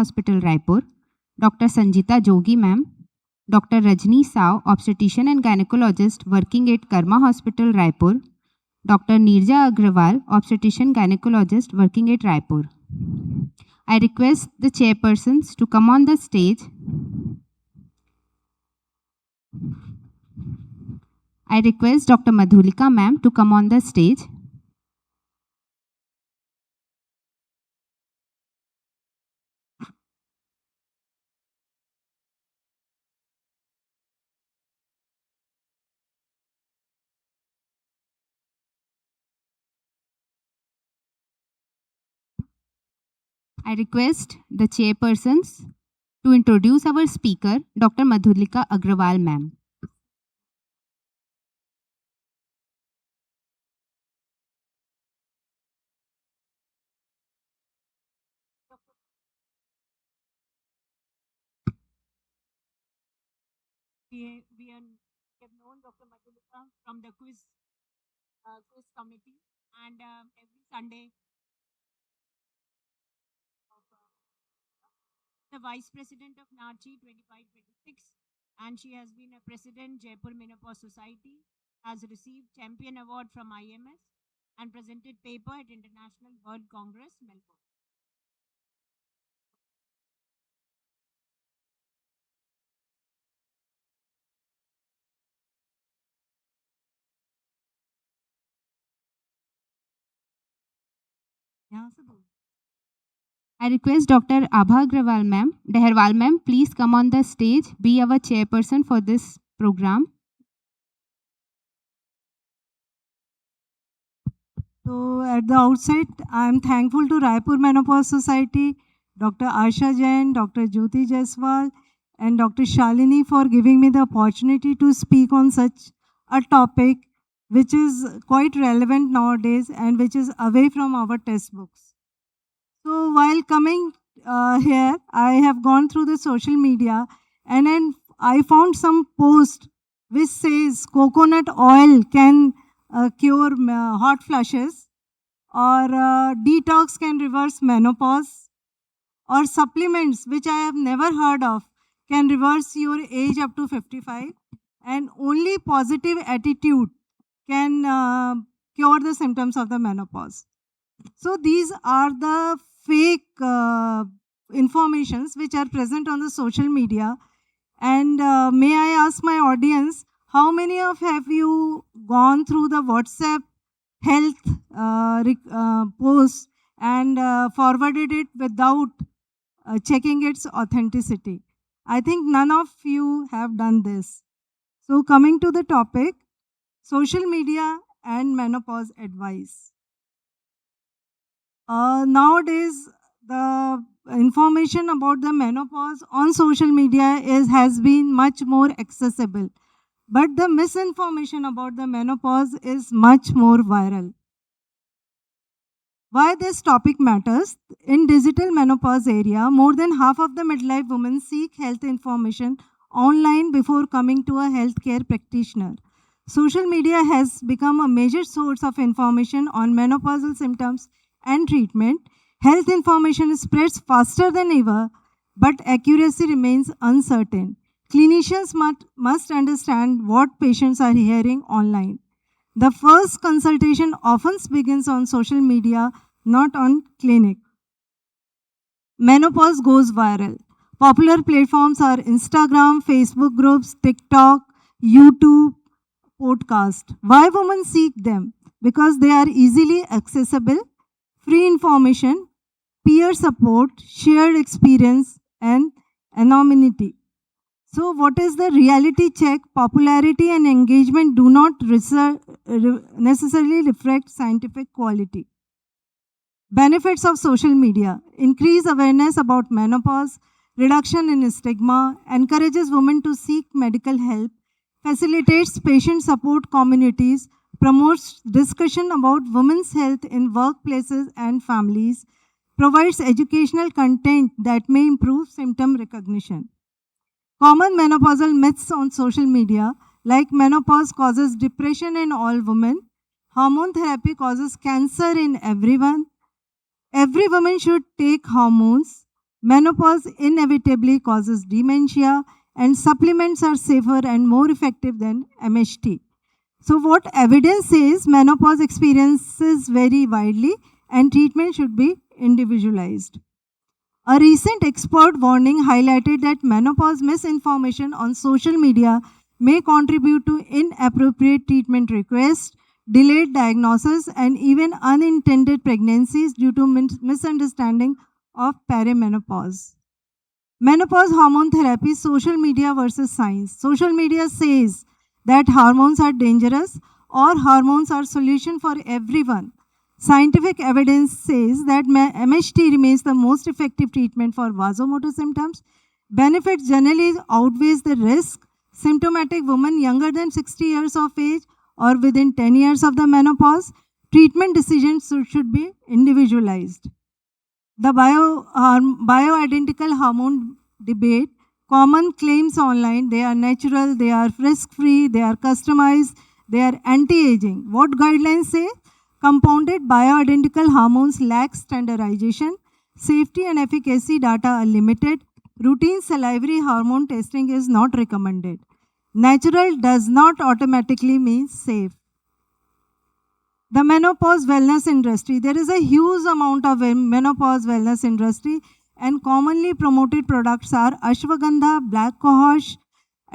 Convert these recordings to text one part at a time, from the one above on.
Hospital, Raipur, Dr. Sanjita Jogi ma'am, Dr. Rajni Sao, obstetrician and gynecologist working at Karma Hospital, Raipur, Dr. Neerja Agrawal, obstetrician gynecologist working at Raipur. I request the chairpersons to come on the stage. I request Dr. Madhulika ma'am to come on the stage. I request the chairpersons to introduce our speaker, Dr. Madhulika Agrawal ma'am. We have known Dr. Madhulika from the quiz committee, and every Sunday of, the vice president of NARCHI 25-26, and she has been a president Jaipur Menopause Society, has received champion award from IMS, and presented paper at International World Congress, Melbourne. I request Dr. Abha Agrawal ma'am, Deherwal ma'am, please come on the stage, be our chairperson for this program. So at the outset, I am thankful to Raipur Menopause Society, Dr. Asha Jain, Dr. Jyoti Jaiswal, and Dr. Shalini for giving me the opportunity to speak on such a topic which is quite relevant nowadays and which is away from our textbooks. So while coming here, I have gone through the social media and then I found some post which says coconut oil can cure hot flushes, or detox can reverse menopause, or supplements which I have never heard of can reverse your age up to 55, and only positive attitude can cure the symptoms of the menopause. So these are the fake informations which are present on the social media. And may I ask my audience, how many of have you gone through the WhatsApp health post and forwarded it without checking its authenticity? I think none of you have done this. So coming to the topic, social media and menopause advice. Nowadays, the information about the menopause on social media has been much more accessible. But the misinformation about the menopause is much more viral. Why this topic matters? In digital menopause area, more than half of the midlife women seek health information online before coming to a healthcare practitioner. Social media has become a major source of information on menopausal symptoms and treatment. Health information spreads faster than ever, but accuracy remains uncertain. Clinicians must understand what patients are hearing online. The first consultation often begins on social media, not on clinic. Menopause goes viral. Popular platforms are Instagram, Facebook groups, TikTok, YouTube, podcast. Why women seek them? Because they are easily accessible, free information, peer support, shared experience, and anonymity. So, what is the reality check? Popularity and engagement do not necessarily reflect scientific quality. Benefits of social media: increase awareness about menopause, reduction in stigma, encourages women to seek medical help, facilitates patient support communities, promotes discussion about women's health in workplaces and families, provides educational content that may improve symptom recognition. Common menopausal myths on social media, like menopause causes depression in all women, hormone therapy causes cancer in everyone, every woman should take hormones, Menopause inevitably causes dementia, and supplements are safer and more effective than MHT. So, what evidence says menopause experiences vary widely and treatment should be individualized. A recent expert warning highlighted that menopause misinformation on social media may contribute to inappropriate treatment requests, delayed diagnosis, and even unintended pregnancies due to misunderstanding of perimenopause. Menopause hormone therapy, social media versus science. Social media says that hormones are dangerous or hormones are solution for everyone. Scientific evidence says that MHT remains the most effective treatment for vasomotor symptoms. Benefits generally outweighs the risk. Symptomatic women younger than 60 years of age or within 10 years of the menopause, treatment decisions should be individualized. The bioidentical hormone debate, common claims online, they are natural, they are risk-free, they are customized, they are anti-aging. What guidelines say? Compounded bioidentical hormones lack standardization, safety and efficacy data are limited, routine salivary hormone testing is not recommended. Natural does not automatically mean safe. The menopause wellness industry. There is a huge amount of menopause wellness industry, and commonly promoted products are ashwagandha, black cohosh,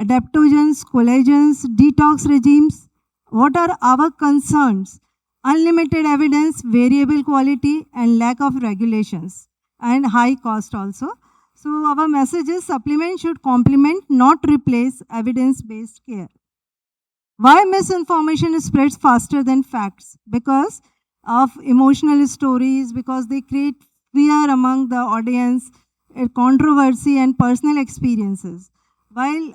adaptogens, collagens, detox regimes. What are our concerns? Unlimited evidence, variable quality, and lack of regulations, and high cost also. So our message is supplement should complement, not replace evidence-based care. Why misinformation spreads faster than facts? Because of emotional stories, because they create fear among the audience, controversy, and personal experiences. While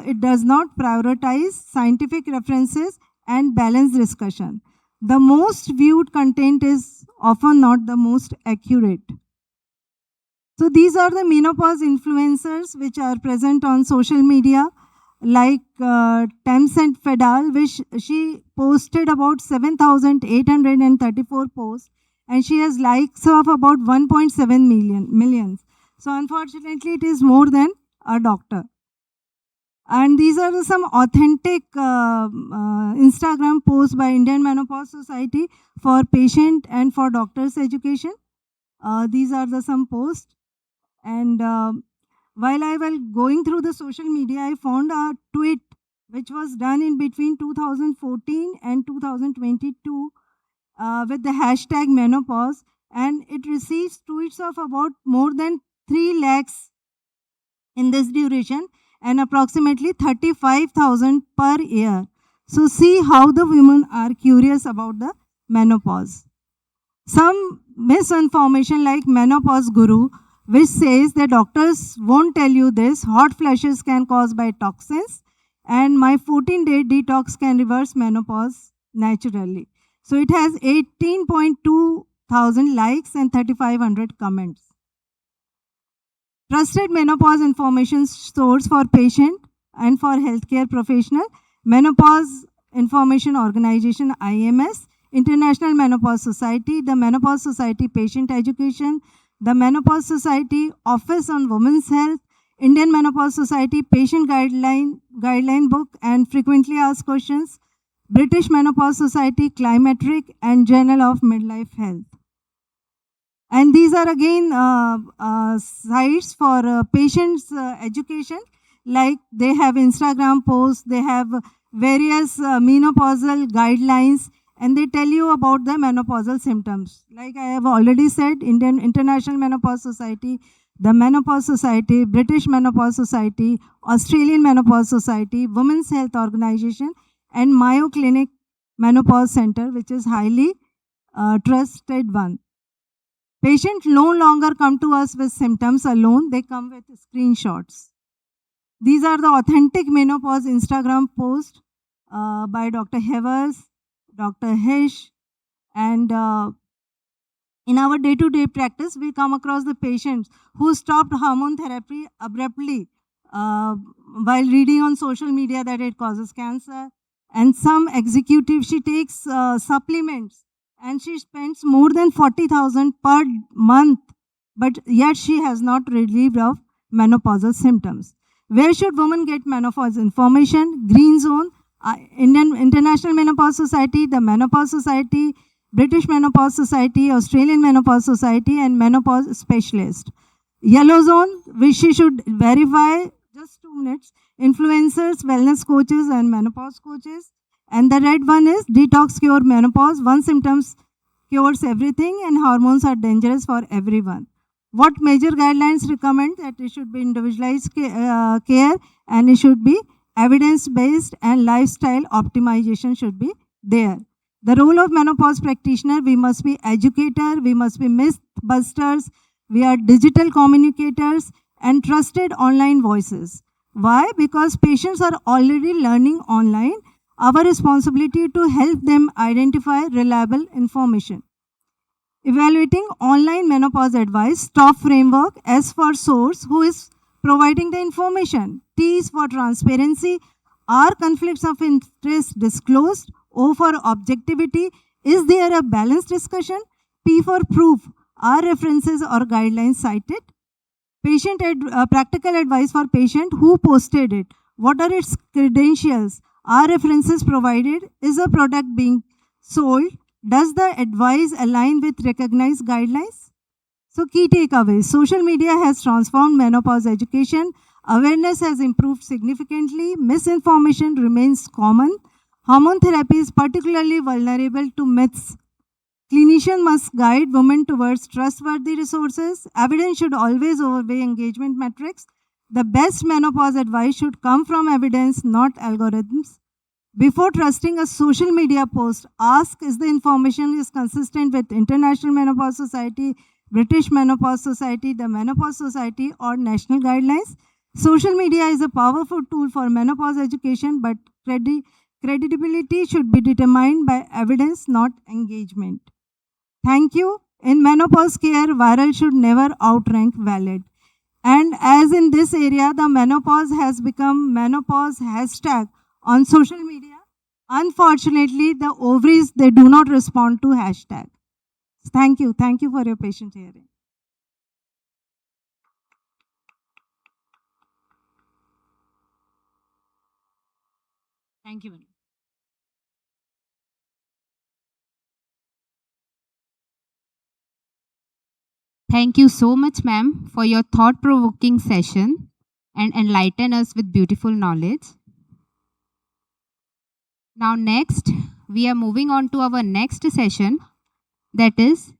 it does not prioritize scientific references and balanced discussion. The most viewed content is often not the most accurate. So these are the menopause influencers which are present on social media, like Tencent Fedal, which she posted about 7,834 posts, and she has likes of about 1.7 millions. So unfortunately, it is more than a doctor. And these are some authentic Instagram posts by Indian Menopause Society for patient and for doctors education. These are the some posts. And while I was going through the social media, I found a tweet which was done in between 2014 and 2022 with the hashtag menopause, and it receives tweets of about more than 3 lakhs in this duration and approximately 35,000 per year. So see how the women are curious about the menopause. Some misinformation like menopause guru, which says that doctors won't tell you this, hot flashes can cause by toxins, and my 14-day detox can reverse menopause naturally. So it has 18.2 thousand likes and 3,500 comments. Trusted menopause information source for patient and for healthcare professional, Menopause Information Organization IMS, International Menopause Society, the Menopause Society Patient Education, the Menopause Society Office on Women's Health, Indian Menopause Society Patient Guideline Book and Frequently Asked Questions, British Menopause Society Climatric, and Journal of Midlife Health. And these are again sites for patients' education, like they have Instagram posts, they have various menopausal guidelines, and they tell you about the menopausal symptoms. Like I have already said, Indian International Menopause Society, the Menopause Society, British Menopause Society, Australian Menopause Society, Women's Health Organization, and Mayo Clinic Menopause Center, which is highly trusted one. Patients no longer come to us with symptoms alone, they come with screenshots. These are the authentic menopause Instagram posts by Dr. Hevers, Dr. Hish, and in our day-to-day practice, we come across the patients who stopped hormone therapy abruptly while reading on social media that it causes cancer. And some executive, she takes supplements and she spends more than 40,000 per month but yet she has not relieved of menopausal symptoms. Where should women get menopause information? Green Zone, Indian International Menopause Society, the Menopause Society, British Menopause Society, Australian Menopause Society, and Menopause Specialist. Yellow Zone, which she should verify, just 2 minutes, influencers, wellness coaches, and menopause coaches. And the red one is Detox Cure Menopause. One symptoms cures everything, and hormones are dangerous for everyone. What major guidelines recommend that it should be individualized care, and it should be evidence based, and lifestyle optimization should be there. The role of menopause practitioner: we must be educator, we must be myth busters, we are digital communicators and trusted online voices. Why? Because patients are already learning online. Our responsibility to help them identify reliable information. Evaluating online menopause advice: top framework, S for source, who is providing the information. T is for transparency, are conflicts of interest disclosed? O for objectivity, is there a balanced discussion? P for proof, are references or guidelines cited? Practical advice for patient: who posted it? What are its credentials? Are references provided? Is a product being sold? Does the advice align with recognized guidelines? So, key takeaways: social media has transformed menopause education. Awareness has improved significantly. Misinformation remains common. Hormone therapy is particularly vulnerable to myths. Clinicians must guide women towards trustworthy resources. Evidence should always overweigh engagement metrics. The best menopause advice should come from evidence, not algorithms. Before trusting a social media post, ask is the information is consistent with International Menopause Society, British Menopause Society, the Menopause Society, or national guidelines. Social media is a powerful tool for menopause education, but credibility should be determined by evidence, not engagement. Thank you. In menopause care, viral should never outrank valid. And as in this area, the menopause has become menopause hashtag on social media. Unfortunately, the ovaries, they do not respond to hashtag. Thank you. Thank you for your patient hearing. Thank you, madam. Thank you so much, ma'am, for your thought-provoking session and enlighten us with beautiful knowledge. Now next, we are moving on to our next session, that is